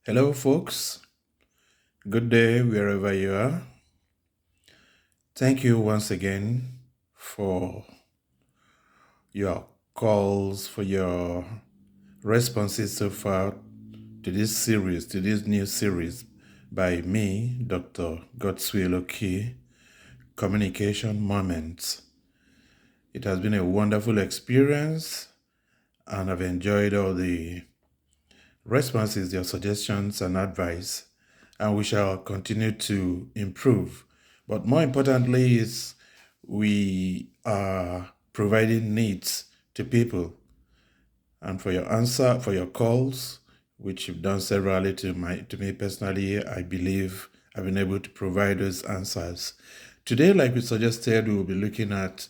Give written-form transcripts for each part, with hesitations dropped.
Hello, folks. Good day wherever you are. Thank you once again for your calls, for your responses so far to this new series by me, Dr. Godswill Oki, Communication Moments. It has been a wonderful experience, and I've enjoyed all the responses, your suggestions, and advice, and we shall continue to improve. But more importantly, is we are providing needs to people, and for your answer, for your calls, which you've done severally to me personally, I believe I've been able to provide those answers. Today, like we suggested, we will be looking at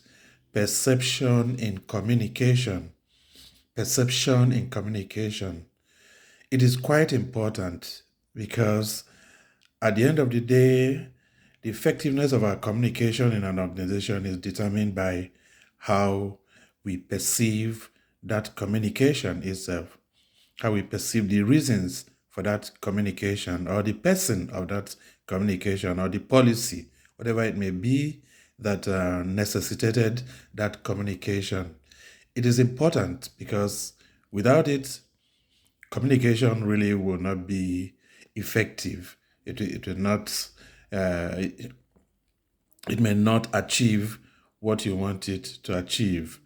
perception in communication. Perception in communication. It is quite important because at the end of the day, the effectiveness of our communication in an organization is determined by how we perceive that communication itself, how we perceive the reasons for that communication, or the person of that communication, or the policy, whatever it may be that necessitated that communication. It is important because without it, communication really will not be effective. It will not, it may not achieve what you want it to achieve.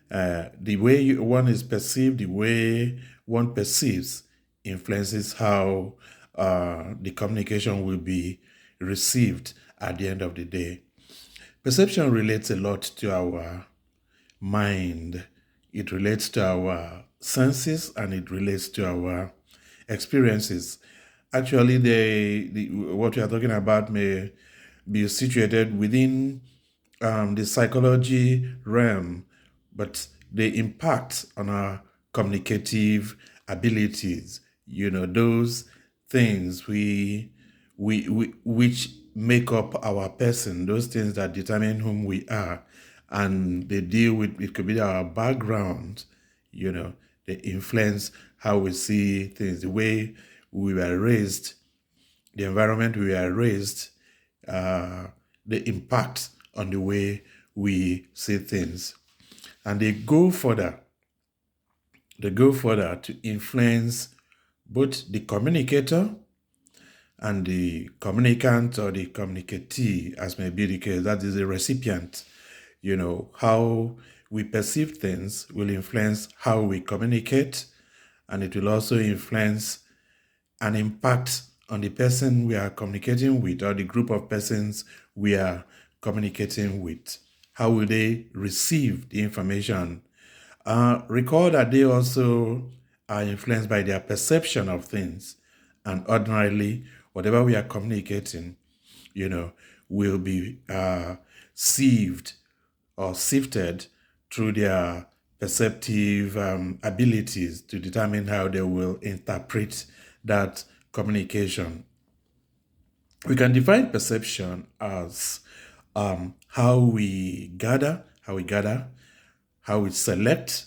The way one is perceived, the way one perceives, influences how the communication will be received at the end of the day. Perception relates a lot to our mind. It relates to our senses and it relates to our experiences. Actually, what we are talking about may be situated within the psychology realm, but they impact on our communicative abilities. Those things which make up our person, those things that determine whom we are, and they deal with, it could be our background, they influence how we see things, the way we were raised, the environment we were raised, the impact on the way we see things. And they go further to influence both the communicator and the communicant, or the communicatee, as may be the case, that is the recipient. How we perceive things will influence how we communicate, and it will also influence and impact on the person we are communicating with, or the group of persons we are communicating with. How will they receive the information? Recall that they also are influenced by their perception of things. And ordinarily, whatever we are communicating, will be sieved or sifted through their perceptive abilities to determine how they will interpret that communication. We can define perception as how we gather, how we select,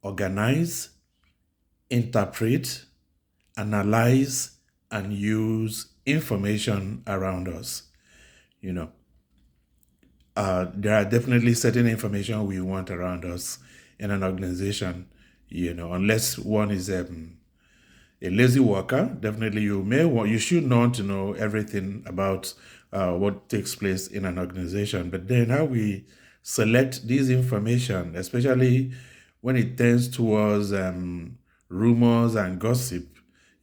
organize, interpret, analyze, and use information around us. There are definitely certain information we want around us in an organization. Unless one is a lazy worker, definitely you should want to know everything about what takes place in an organization. But then how we select this information, especially when it tends towards rumors and gossip,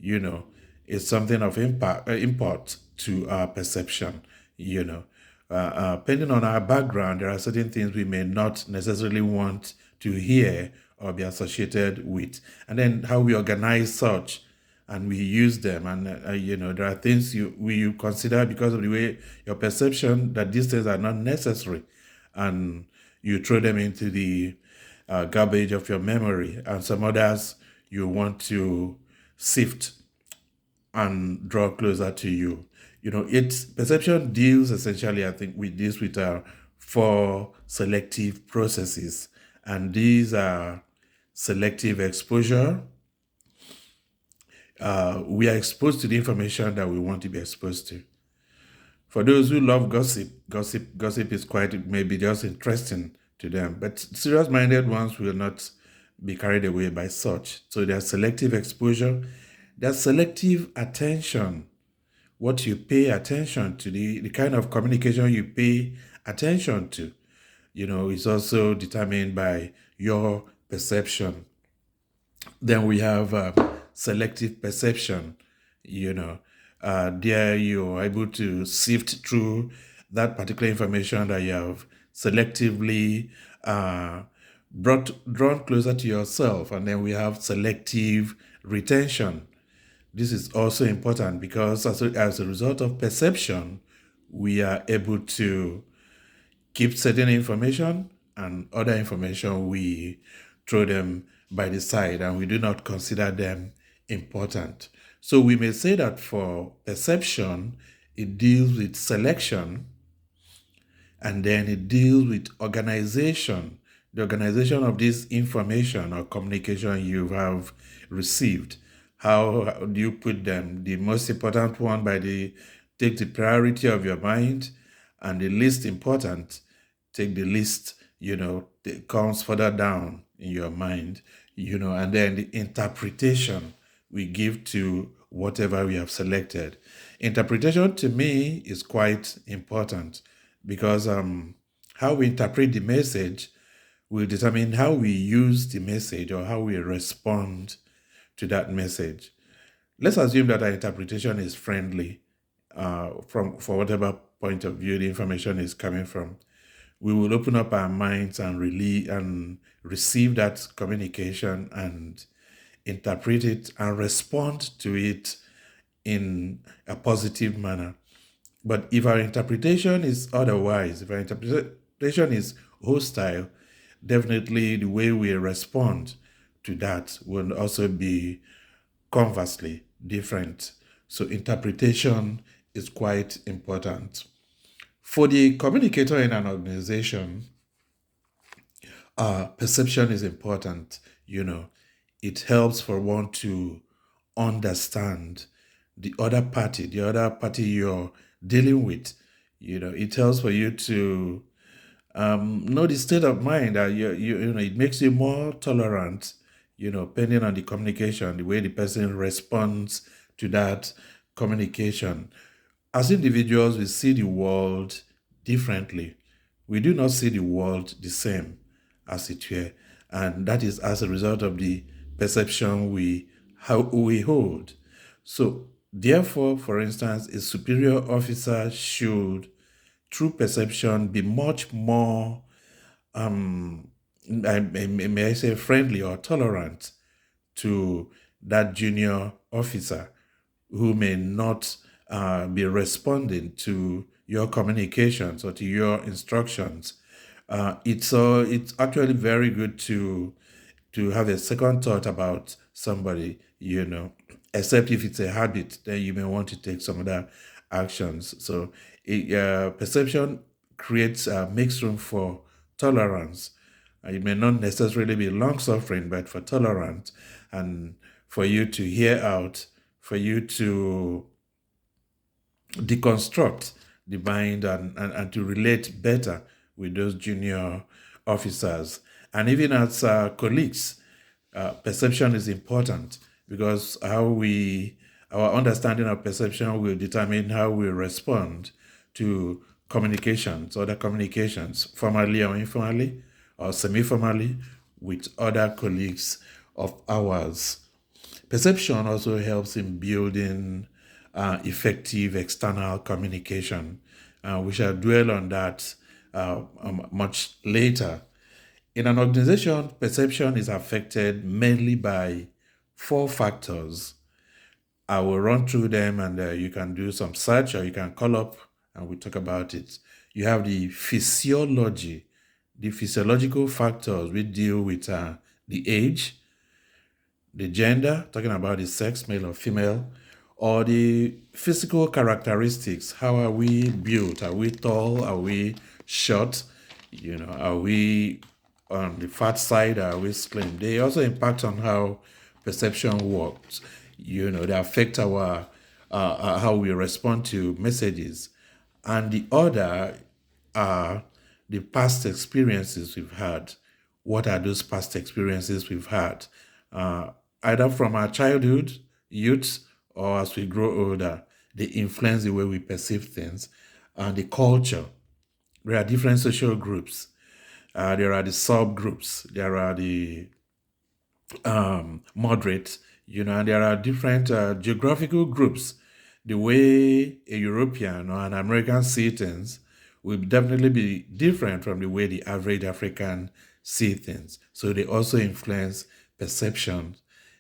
is something of import to our perception. Depending on our background, there are certain things we may not necessarily want to hear or be associated with. And then how we organize such and we use them. And, there are things you consider because of the way your perception that these things are not necessary. And you throw them into the garbage of your memory. And some others you want to sift and draw closer to you. Its perception deals essentially, I think, with this with four selective processes. And these are selective exposure, we are exposed to the information that we want to be exposed to. For those who love gossip is quite maybe just interesting to them, but serious-minded ones will not be carried away by such. So there's selective exposure, there's selective attention. What you pay attention to, the kind of communication you pay attention to, is also determined by your perception. Then we have selective perception. There you're able to sift through that particular information that you have selectively drawn closer to yourself. And then we have selective retention. This is also important because as a result of perception, we are able to keep certain information, and other information we throw them by the side and we do not consider them important. So we may say that for perception, it deals with selection, and then it deals with organization, the organization of this information or communication you have received. How do you put them? The most important one take the priority of your mind, and the least important take the least, that comes further down in your mind, and then the interpretation we give to whatever we have selected. Interpretation to me is quite important because how we interpret the message will determine how we use the message or how we respond to that message. Let's assume that our interpretation is friendly for whatever point of view the information is coming from. We will open up our minds and receive that communication and interpret it and respond to it in a positive manner. But if our interpretation is otherwise, if our interpretation is hostile, definitely the way we respond to that will also be conversely different. So interpretation is quite important. For the communicator in an organization, perception is important. It helps for one to understand the other party you're dealing with. It helps for you to know the state of mind that it makes you more tolerant, depending on the communication, the way the person responds to that communication. As individuals, we see the world differently. We do not see the world the same as it were. And that is as a result of the perception we hold. So, therefore, for instance, a superior officer should, through perception, be much more, may I say, friendly or tolerant to that junior officer who may not be responding to your communications or to your instructions. It's actually very good to have a second thought about somebody, except if it's a habit, then you may want to take some other actions. So perception makes room for tolerance. It may not necessarily be long-suffering, but for tolerance and for you to hear out, for you to deconstruct the mind and to relate better with those junior officers. And even as colleagues, perception is important because our understanding of perception will determine how we respond to other communications, formally or informally, or semi-formally, with other colleagues of ours. Perception also helps in building effective external communication. We shall dwell on that much later. In an organization, perception is affected mainly by 4 factors. I will run through them and you can do some search or you can call up and we'll talk about it. You have the physiological factors. We deal with the age, the gender, talking about the sex, male or female, or the physical characteristics. How are we built? Are we tall? Are we short? Are we on the fat side? Are we slim? They also impact on how perception works. They affect our how we respond to messages. And the other are the past experiences we've had. What are those past experiences we've had? Uh, Either from our childhood, youth, or as we grow older, they influence the way we perceive things. And the culture. There are different social groups. There are the subgroups. There are the moderate, and there are different geographical groups. The way a European or an American see things will definitely be different from the way the average African see things. So they also influence perception.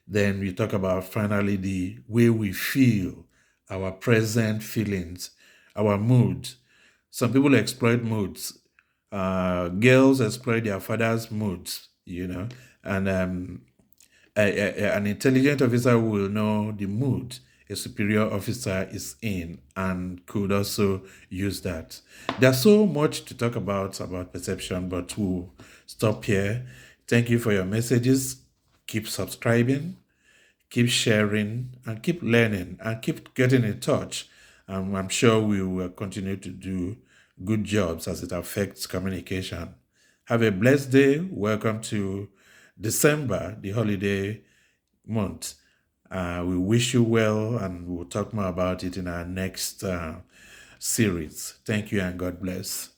Then we talk about finally the way we feel, our present feelings, our mood. Some people exploit moods. Girls exploit their father's moods, and an intelligent officer will know the mood a superior officer is in and could also use that. There's so much to talk about perception, but we'll stop here. Thank you for your messages. Keep subscribing, keep sharing, and keep learning, and keep getting in touch. I'm sure we will continue to do good jobs as it affects communication. Have a blessed day. Welcome to December, the holiday month. We wish you well, and we'll talk more about it in our next series. Thank you, and God bless.